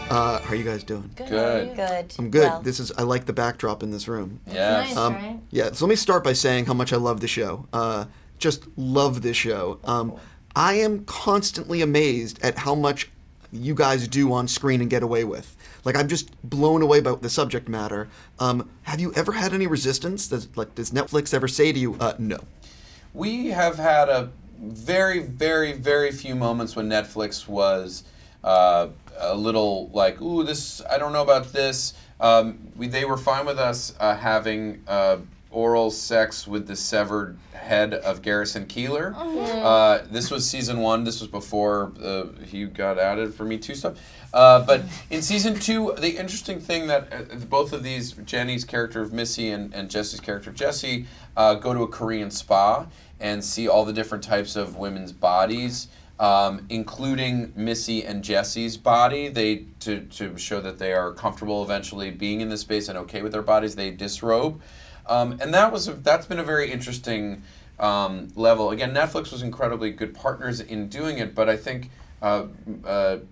How are you guys doing? Good. Good. I'm good. Well. I like the backdrop in this room. Yes. Nice, right? Yeah, so let me start by saying how much I love the show. Just love this show. I am constantly amazed at how much you guys do on screen and get away with. Like, I'm just blown away by the subject matter. Have you ever had any resistance? Does Netflix ever say to you, no? We have had a very, very, very few moments when Netflix was a little like, ooh, this, I don't know about this. They were fine with us having oral sex with the severed head of Garrison Keillor. Mm-hmm. This was season 1. This was before he got added for Me Too stuff. But in season 2, the interesting thing that both of these, Jenny's character of Missy and Jessi's character of Jessi, go to a Korean spa and see all the different types of women's bodies, including Missy and Jessi's body. To show that they are comfortable eventually being in this space and okay with their bodies, they disrobe. And that's been a very interesting level. Again, Netflix was incredibly good partners in doing it, but I think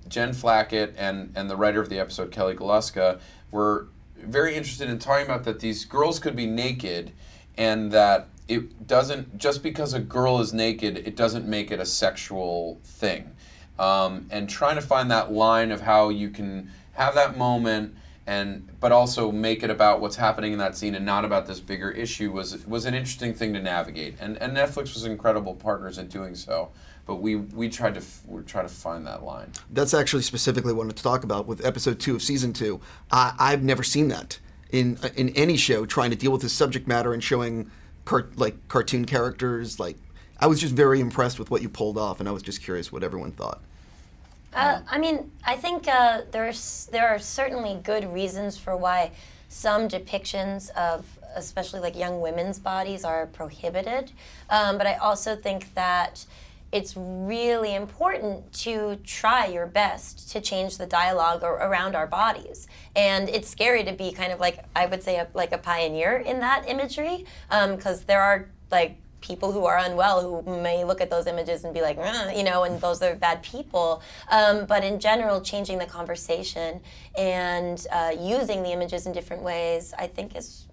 Jen Flackett and the writer of the episode, Kelly Goluska, were very interested in talking about that these girls could be naked, and that it doesn't, just because a girl is naked, it doesn't make it a sexual thing. And trying to find that line of how you can have that moment but also make it about what's happening in that scene and not about this bigger issue was an interesting thing to navigate. And Netflix was incredible partners in doing so. But we tried to find that line. That's actually specifically what I wanted to talk about with episode 2 of season 2. I've never seen that in any show, trying to deal with this subject matter and showing cartoon characters. Like, I was just very impressed with what you pulled off, and I was just curious what everyone thought. I mean, I think there are certainly good reasons for why some depictions of especially like young women's bodies are prohibited. But I also think that it's really important to try your best to change the dialogue around our bodies. And it's scary to be kind of like, I would say, like a pioneer in that imagery, because there are like people who are unwell who may look at those images and be like, and those are bad people. But in general, changing the conversation and using the images in different ways, I think is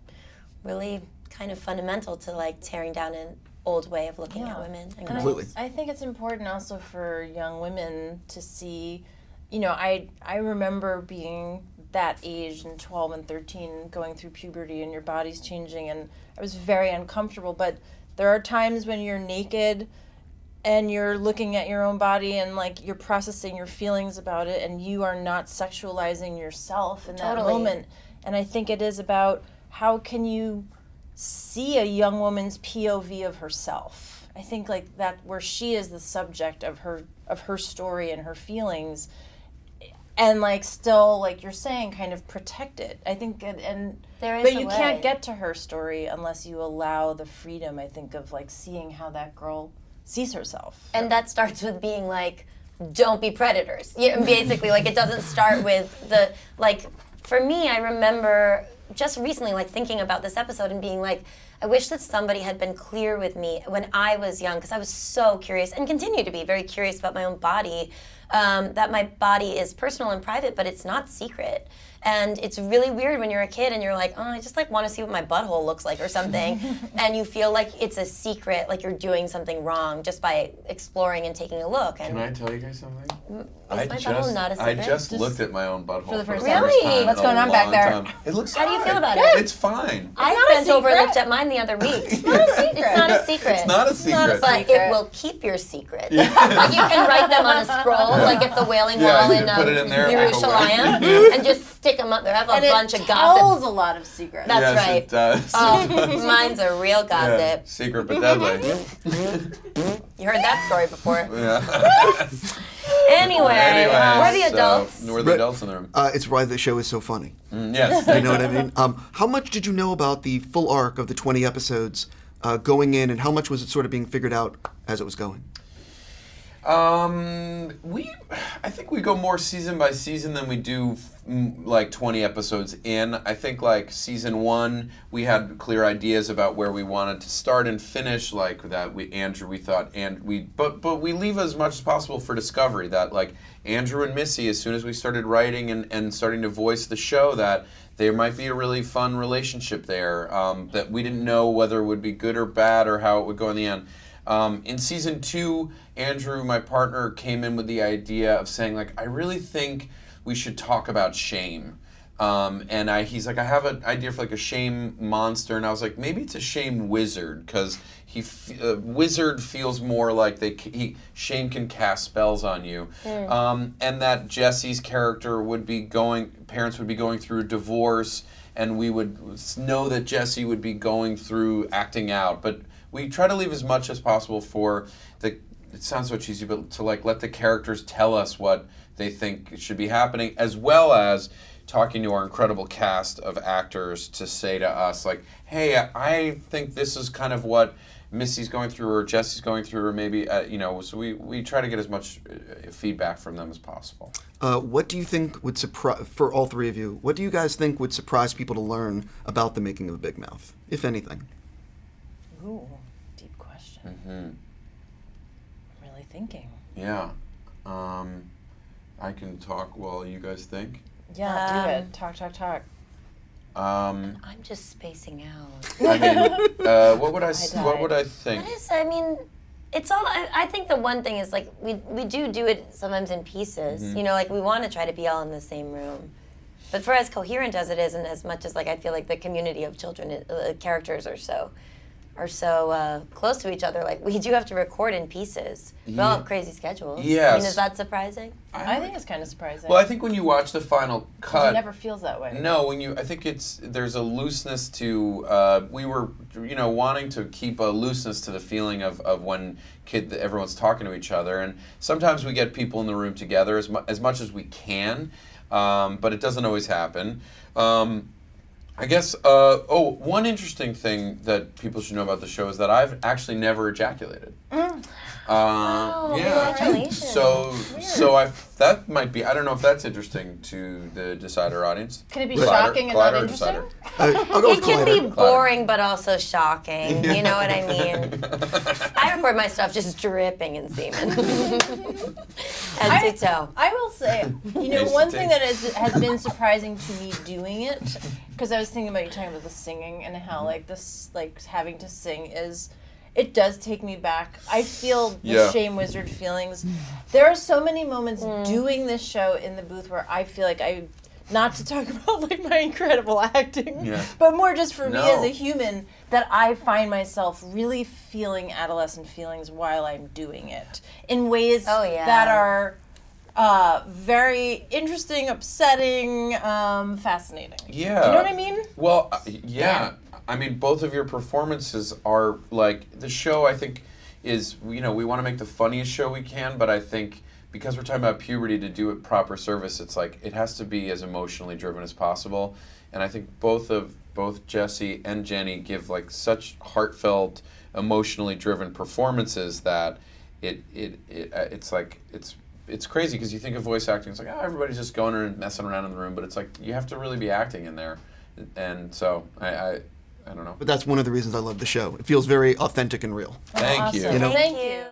really kind of fundamental to like tearing down an old way of looking at women. And Completely. I think it's important also for young women to see, I remember being that age in 12 and 13 going through puberty and your body's changing, and I was very uncomfortable, but there are times when you're naked and you're looking at your own body and like you're processing your feelings about it, and you are not sexualizing yourself in that moment. And I think it is about how can you see a young woman's POV of herself. I think like that, where she is the subject of her story and her feelings, and like still, like you're saying, kind of protect it. I think but you can't get to her story unless you allow the freedom, I think, of like seeing how that girl sees herself. And that starts with being like, don't be predators. Basically, like it doesn't start with the, like, for me, I remember just recently like thinking about this episode and being like, I wish that somebody had been clear with me when I was young, because I was so curious and continue to be very curious about my own body, that my body is personal and private, but it's not secret. And it's really weird when you're a kid and you're like, oh, I just like want to see what my butthole looks like or something. And you feel like it's a secret, like you're doing something wrong just by exploring and taking a look. And can I tell you guys something? Is my butthole not a secret? I just looked at my own butthole for the first time. Really? What's going on back there? It looks How do you fine. feel about it? It's fine. I bent over and looked at mine the other week. It's not a secret. It's not a secret. It's not a secret. But it will keep your secret. Like you can write them on a scroll, like at the Wailing Wall in put it in there, Jerusalem, and just stick them up there. I have a bunch of gossip. Tells a lot of secrets. That's yes, right. It does. Oh, mine's a real gossip. Yeah. Secret but deadly. You heard that story before. Yeah. Anyway, we're the adults. We're the adults in the room. It's why the show is so funny. Yes. You know what I mean? How much did you know about the full arc of the 20 episodes going in, and how much was it sort of being figured out as it was going? I think we go more season by season than we do like 20 episodes in. I think like season 1 we had clear ideas about where we wanted to start and finish, like that we thought, and but we leave as much as possible for discovery. That like Andrew and Missy, as soon as we started writing and starting to voice the show, that there might be a really fun relationship there, that we didn't know whether it would be good or bad or how it would go in the end. In season 2, Andrew, my partner, came in with the idea of saying, like, I really think we should talk about shame. He's like, I have an idea for like a shame monster, and I was like, maybe it's a shame wizard, because wizard feels more like shame can cast spells on you, and that Jesse's character parents would be going through a divorce, and we would know that Jesse would be going through acting out, but we try to leave as much as possible for it sounds so cheesy, but to like let the characters tell us what they think should be happening, as well as talking to our incredible cast of actors to say to us, like, hey, I think this is kind of what Missy's going through or Jesse's going through, or maybe, so we try to get as much feedback from them as possible. What do you think would surprise, for all three of you, what do you guys think would surprise people to learn about the making of Big Mouth, if anything? Ooh, deep question. Mm-hmm. I'm really thinking. Yeah. I can talk while you guys think. Yeah, do it. Talk. I'm just spacing out. I mean, what would I think? It's all. I think the one thing is like we do it sometimes in pieces. Mm-hmm. You know, like we want to try to be all in the same room, but for as coherent as it is, and as much as like I feel like the community of children characters are so close to each other, like we do have to record in pieces. We all have crazy schedules. Yes. I mean, is that surprising? I think it's kind of surprising. Well, I think when you watch the final cut, it never feels that way. No, I think there's a looseness to. We were, wanting to keep a looseness to the feeling of when everyone's talking to each other, and sometimes we get people in the room together as much as we can, but it doesn't always happen. I guess, one interesting thing that people should know about the show is that I've actually never ejaculated. Yeah. Congratulations. So that might be, I don't know if that's interesting to the Decider audience. Can it be shocking and not interesting? I'll go with It can Collider. be boring, but also shocking. You know what I mean? I record my stuff just dripping in semen. Head to toe. I will say, one thing that has been surprising to me doing it, because I was thinking about you talking about the singing and how having to sing is. It does take me back. I feel the shame wizard feelings. There are so many moments doing this show in the booth where I feel like not to talk about like my incredible acting, but more just for me as a human, that I find myself really feeling adolescent feelings while I'm doing it in ways that are very interesting, upsetting, fascinating. Yeah. Do you know what I mean? Well, yeah. I mean, both of your performances are like, the show I think is, we want to make the funniest show we can, but I think because we're talking about puberty, to do it proper service, it's like, it has to be as emotionally driven as possible. And I think both Jessi and Jenny give like such heartfelt, emotionally driven performances that it's like, it's crazy because you think of voice acting, it's like, everybody's just going and messing around in the room, but it's like, you have to really be acting in there. And so I don't know. But that's one of the reasons I love the show. It feels very authentic and real. Thank you. Thank you.